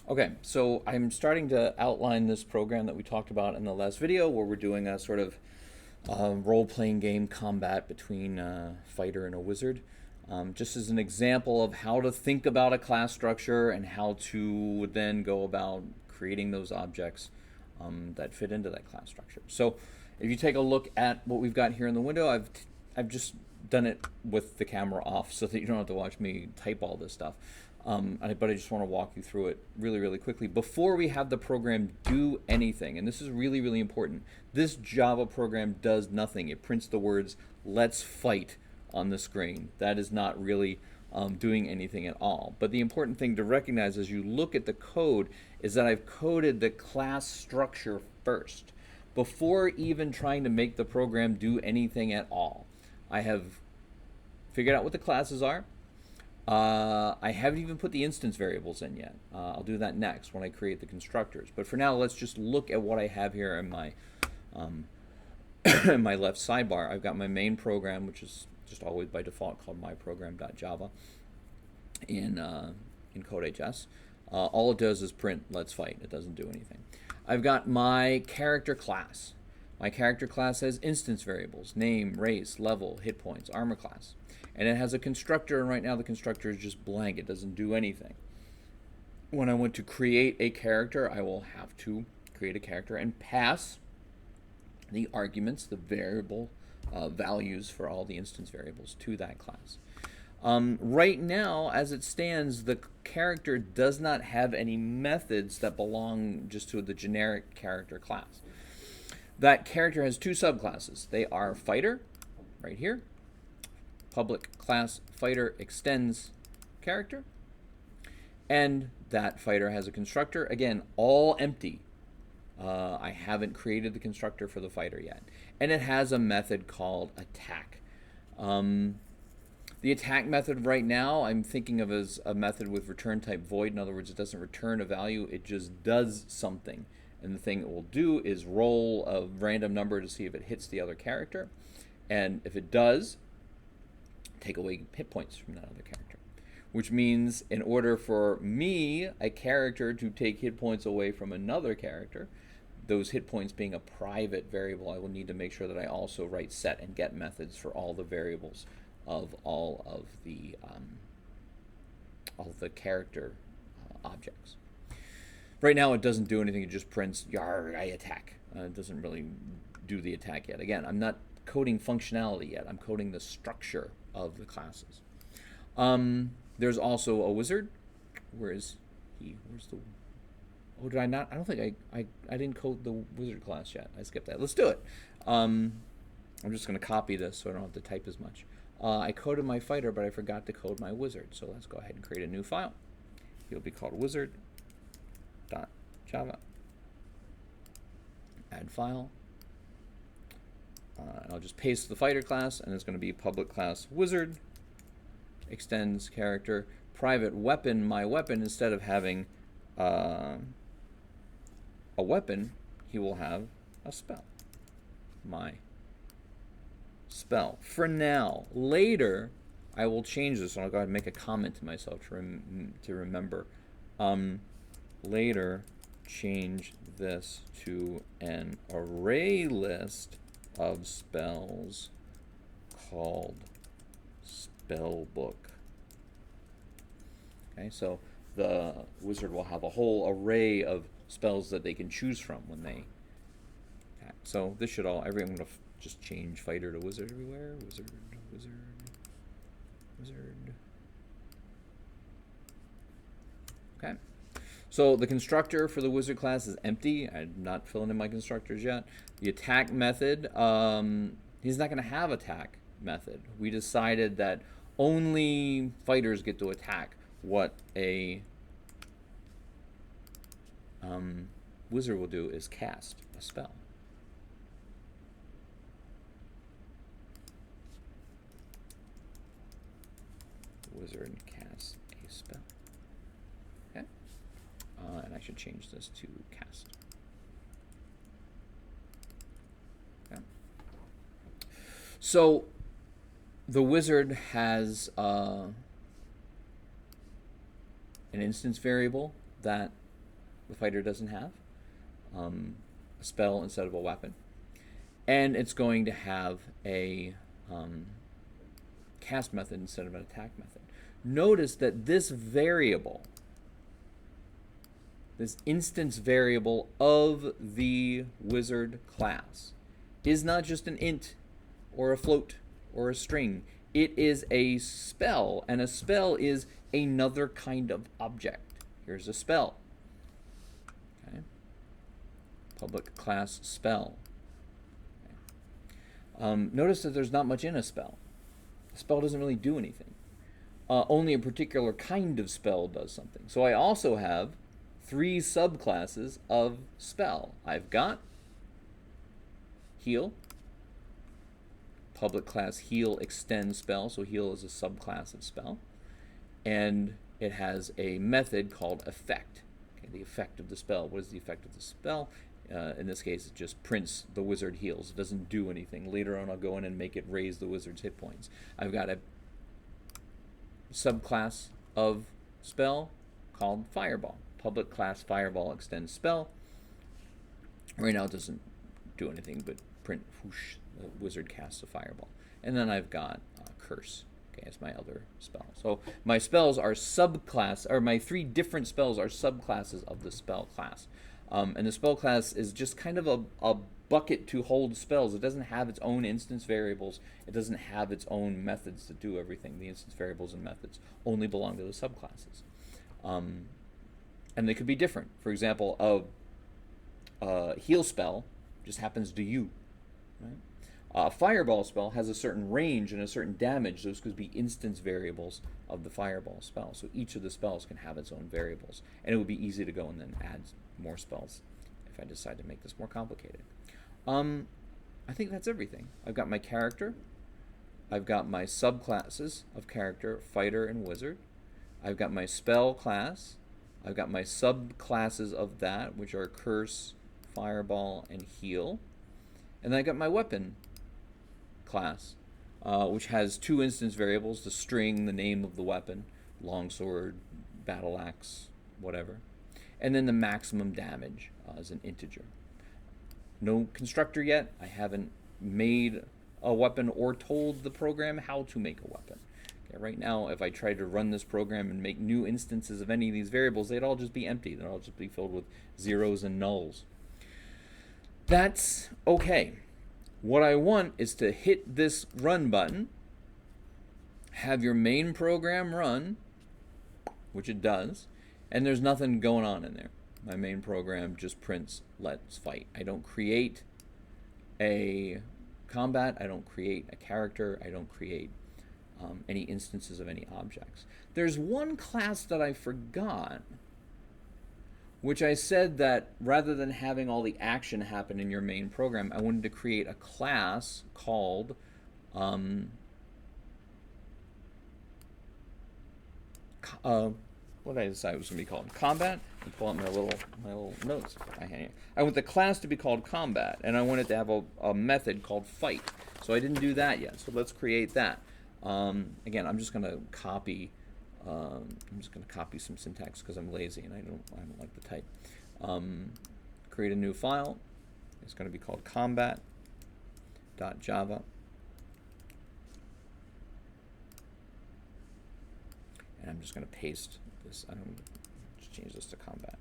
Okay, so I'm starting to outline this program that we talked about in the last video where we're doing a sort of role-playing game combat between a fighter and a wizard. Just as an example of how to think about a class structure and how to then go about creating those objects that fit into that class structure. So if you take a look at what we've got here in the window, I've just done it with the camera off so that you don't have to watch me type all this stuff. But I just want to walk you through it really, really quickly before we have the program do anything. And this is really, really important. This Java program does nothing. It prints the words "let's fight" on the screen. That is not really doing anything at all. But the important thing to recognize as you look at the code is that I've coded the class structure first before even trying to make the program do anything at all. I have figured out what the classes are. I haven't even put the instance variables in yet. I'll do that next when I create the constructors. But for now, let's just look at what I have here in my my left sidebar. I've got my main program, which is just always by default called myprogram.java in Code.js. All it does is print "let's fight." It doesn't do anything. I've got my character class. My character class has instance variables: name, race, level, hit points, armor class. And it has a constructor, and right now the constructor is just blank. It doesn't do anything. When I want to create a character, I will have to create a character and pass the arguments, the variable values for all the instance variables to that class. Right now, as it stands, the character does not have any methods that belong just to the generic character class. That character has two subclasses. They are fighter, right here, public class fighter extends character, and that fighter has a constructor, again, all empty. I haven't created the constructor for the fighter yet. And it has a method called attack. The attack method right now I'm thinking of as a method with return type void. In other words, it doesn't return a value, it just does something. And the thing it will do is roll a random number to see if it hits the other character. And if it does, take away hit points from that other character. Which means in order for me, a character, to take hit points away from another character, those hit points being a private variable, I will need to make sure that I also write set and get methods for all the variables of all of the character objects. Right now it doesn't do anything, it just prints "yar, I attack." It doesn't really do the attack yet. Again, I'm not coding functionality yet, I'm coding the structure of the classes. There's also a wizard. Where is he? Where's the... Oh, did I not? I don't think I didn't code the wizard class yet. I skipped that. Let's do it. I'm just going to copy this so I don't have to type as much. I coded my fighter, but I forgot to code my wizard. So let's go ahead and create a new file. It'll be called wizard.java. Add file. And I'll just paste the fighter class, and it's going to be public class wizard extends character private weapon. My weapon, instead of having a weapon, he will have a spell. My spell. For now. Later, I will change this, and I'll go ahead and make a comment to myself to remember. Later, change this to an array list of spells called spellbook. Okay, so the wizard will have a whole array of spells that they can choose from when they attack. So this should all, I'm going to just change fighter to wizard everywhere. Wizard, wizard, wizard. Okay. So the constructor for the wizard class is empty. I'm not filling in my constructors yet. The attack method, he's not going to have attack method. We decided that only fighters get to attack. What a wizard will do is cast a spell. Wizard casts a spell. Okay. And I should change this to cast. Okay. So the wizard has an instance variable that the fighter doesn't have, a spell instead of a weapon, and it's going to have a cast method instead of an attack method. Notice that this variable, this instance variable of the wizard class, is not just an int or a float or a string. It is a spell, and a spell is another kind of object. Here's a spell. Okay. Public class spell. Okay. Notice that there's not much in a spell. A spell doesn't really do anything. Only a particular kind of spell does something. So I also have 3 subclasses of spell. I've got heal, public class heal extend spell, so heal is a subclass of spell, and it has a method called effect. Okay, the effect of the spell. What is the effect of the spell? In this case, it just prints the wizard heals. It doesn't do anything. Later on, I'll go in and make it raise the wizard's hit points. I've got a subclass of spell called fireball. Public class fireball extends spell. Right now, it doesn't do anything but print whoosh, the wizard casts a fireball. And then I've got curse. Okay, as my other spell. So my spells are subclass, or my 3 different spells are subclasses of the spell class. And the spell class is just kind of a bucket to hold spells. It doesn't have its own instance variables. It doesn't have its own methods to do everything. The instance variables and methods only belong to the subclasses. And they could be different. For example, a heal spell just happens to you. Right? A fireball spell has a certain range and a certain damage. Those could be instance variables of the fireball spell. So each of the spells can have its own variables. And it would be easy to go and then add more spells if I decide to make this more complicated. I think that's everything. I've got my character. I've got my subclasses of character, fighter and wizard. I've got my spell class. I've got my subclasses of that, which are curse, fireball, and heal. And then I got my weapon class, which has 2 instance variables, the string, the name of the weapon, longsword, battle axe, whatever. And then the maximum damage as an integer. No constructor yet. I haven't made a weapon or told the program how to make a weapon. Okay, right now, if I tried to run this program and make new instances of any of these variables, they'd all just be empty. They'd all just be filled with zeros and nulls. That's okay. What I want is to hit this run button, have your main program run, which it does, and there's nothing going on in there. My main program just prints let's fight. I don't create a combat. I don't create a character. I don't create any instances of any objects. There's one class that I forgot, which I said that rather than having all the action happen in your main program, I wanted to create a class called what did I decide it was going to be called? Combat. I pull out my little notes. I want the class to be called combat, and I wanted to have a method called fight. So I didn't do that yet. So let's create that. Again, I'm just going to copy. Some syntax because I'm lazy and I don't like to type. Create a new file. It's going to be called combat.java. And I'm just going to paste this. I don't just change this to combat.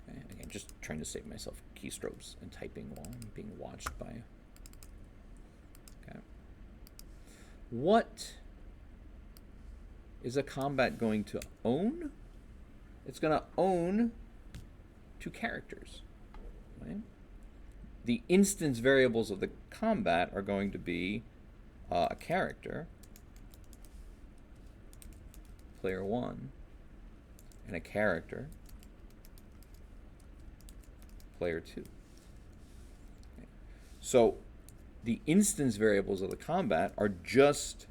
Okay, again, just trying to save myself keystrokes and typing while I'm being watched by. Okay. What is a combat going to own? It's going to own 2 characters. Right? The instance variables of the combat are going to be a character, player 1, and a character, player 2. Okay. So the instance variables of the combat are just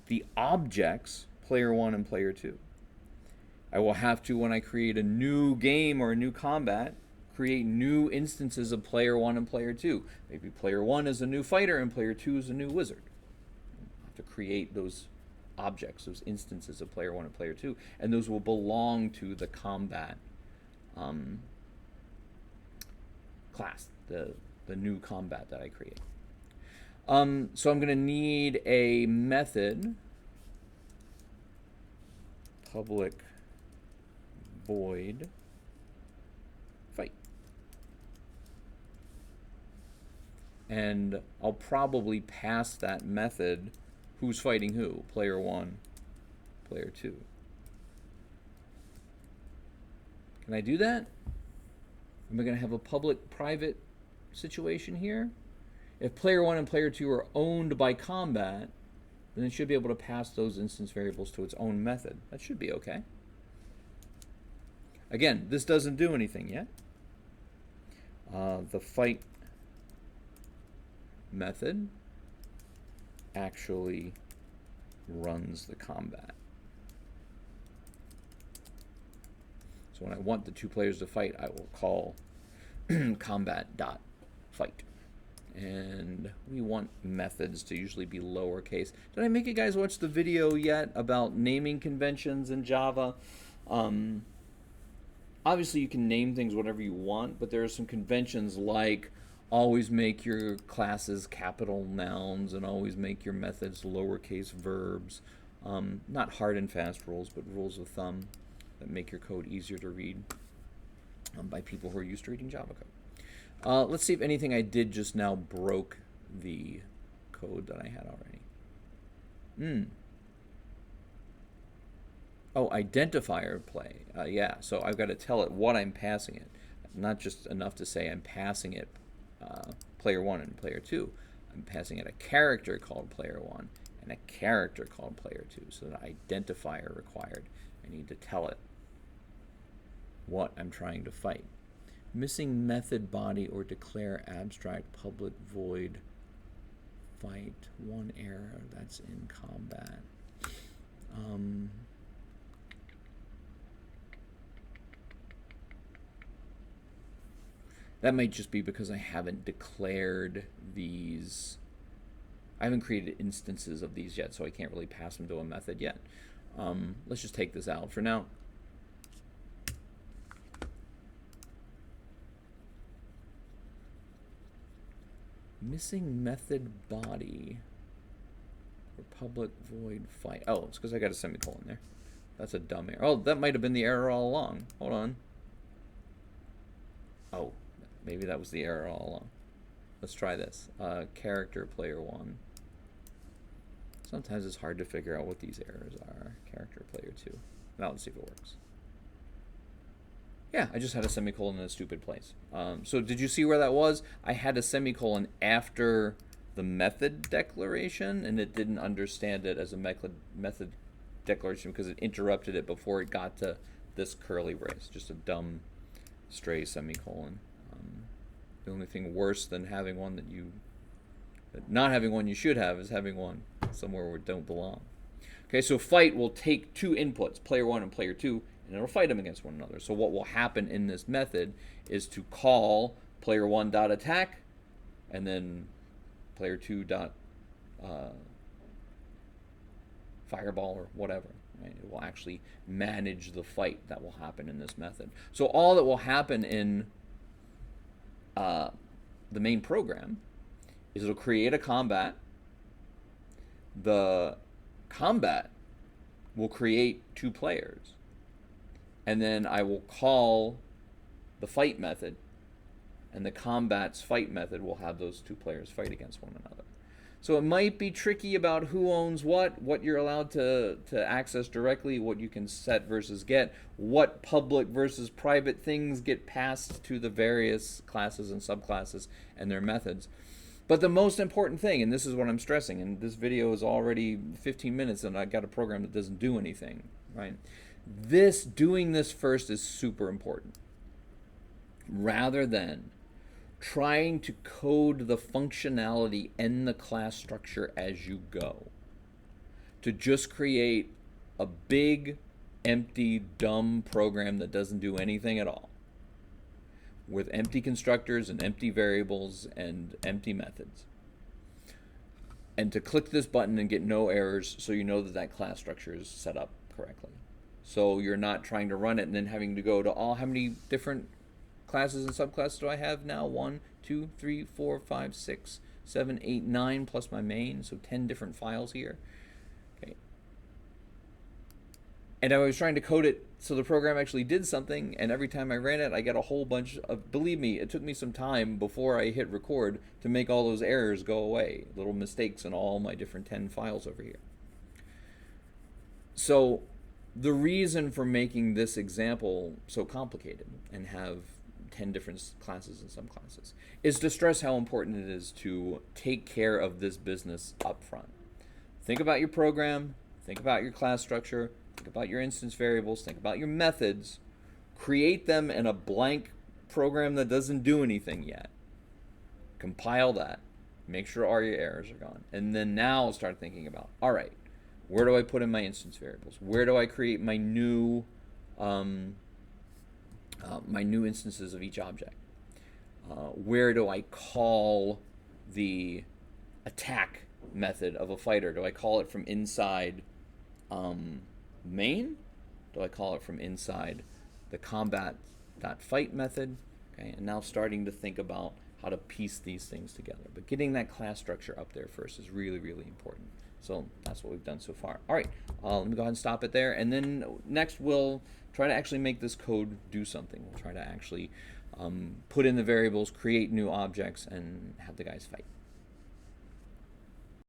the objects, player 1 and player 2. I will have to, when I create a new game or a new combat, create new instances of player 1 and player 2. Maybe player 1 is a new fighter and player 2 is a new wizard. I have to create those objects, those instances of player 1 and player 2, and those will belong to the combat class, the new combat that I create. So I'm going to need a method, public void fight. And I'll probably pass that method who's fighting who, player 1, player 2. Can I do that? Am I going to have a public-private situation here? If player 1 and player 2 are owned by combat, then it should be able to pass those instance variables to its own method. That should be okay. Again, this doesn't do anything yet. The fight method actually runs the combat. So when I want the two players to fight, I will call combat.fight. And we want methods to usually be lowercase. Did I make you guys watch the video yet about naming conventions in Java? Obviously, you can name things whatever you want, but there are some conventions like always make your classes capital nouns and always make your methods lowercase verbs. Not hard and fast rules, but rules of thumb that make your code easier to read by people who are used to reading Java code. Let's see if anything I did just now broke the code that I had already. Oh, identifier play. Yeah, so I've got to tell it what I'm passing it. Not just enough to say I'm passing it player 1 and player 2. I'm passing it a character called player 1 and a character called player 2. So the identifier required. I need to tell it what I'm trying to fight. Missing method body or declare abstract public void fight. One error. That's in combat. That might just be because I haven't declared these. I haven't created instances of these yet, so I can't really pass them to a method yet. Let's just take this out for now. Missing method body or public void fight. Oh, it's because I got a semicolon there. That's a dumb error. Oh, that might have been the error all along. Hold on. Oh, maybe that was the error all along. Let's try this. Character player 1. Sometimes it's hard to figure out what these errors are. Character player 2. Now let's see if it works. Yeah, I just had a semicolon in a stupid place. So did you see where that was? I had a semicolon after the method declaration, and it didn't understand it as a method declaration because it interrupted it before it got to this curly brace. Just a dumb, stray semicolon. The only thing worse than having one not having one you should have is having one somewhere where it don't belong. Okay, so fight will take two inputs, player 1 and player 2, and it'll fight them against one another. So what will happen in this method is to call player 1 dot attack, and then player 2 dot fireball or whatever. Right? It will actually manage the fight that will happen in this method. So all that will happen in the main program is it'll create a combat. The combat will create two players. And then I will call the fight method, and the combat's fight method will have those two players fight against one another. So it might be tricky about who owns what you're allowed to access directly, what you can set versus get, what public versus private things get passed to the various classes and subclasses and their methods. But the most important thing, and this is what I'm stressing, and this video is already 15 minutes and I got a program that doesn't do anything, right? Doing this first is super important. Rather than trying to code the functionality in the class structure as you go, to just create a big, empty, dumb program that doesn't do anything at all, with empty constructors and empty variables and empty methods. and to click this button and get no errors, so you know that that class structure is set up correctly. So you're not trying to run it and then having to go to how many different classes and subclasses do I have now? 1, 2, 3, 4, 5, 6, 7, 8, 9 plus my main, so 10 different files here. Okay. And I was trying to code it so the program actually did something, and every time I ran it, I got a whole bunch of, believe me, it took me some time before I hit record to make all those errors go away, little mistakes in all my different 10 files over here. So the reason for making this example so complicated and have 10 different classes and subclasses is to stress how important it is to take care of this business up front. Think about your program, think about your class structure, think about your instance variables, think about your methods, create them in a blank program that doesn't do anything yet. Compile that, make sure all your errors are gone, and then now start thinking about, all right, where do I put in my instance variables? Where do I create my new instances of each object? Where do I call the attack method of a fighter? Do I call it from inside main? Do I call it from inside the combat.fight method? Okay, and now starting to think about how to piece these things together. But getting that class structure up there first is really, really important. So that's what we've done so far. All right, let me go ahead and stop it there. And then next we'll try to actually make this code do something. We'll try to actually put in the variables, create new objects, and have the guys fight.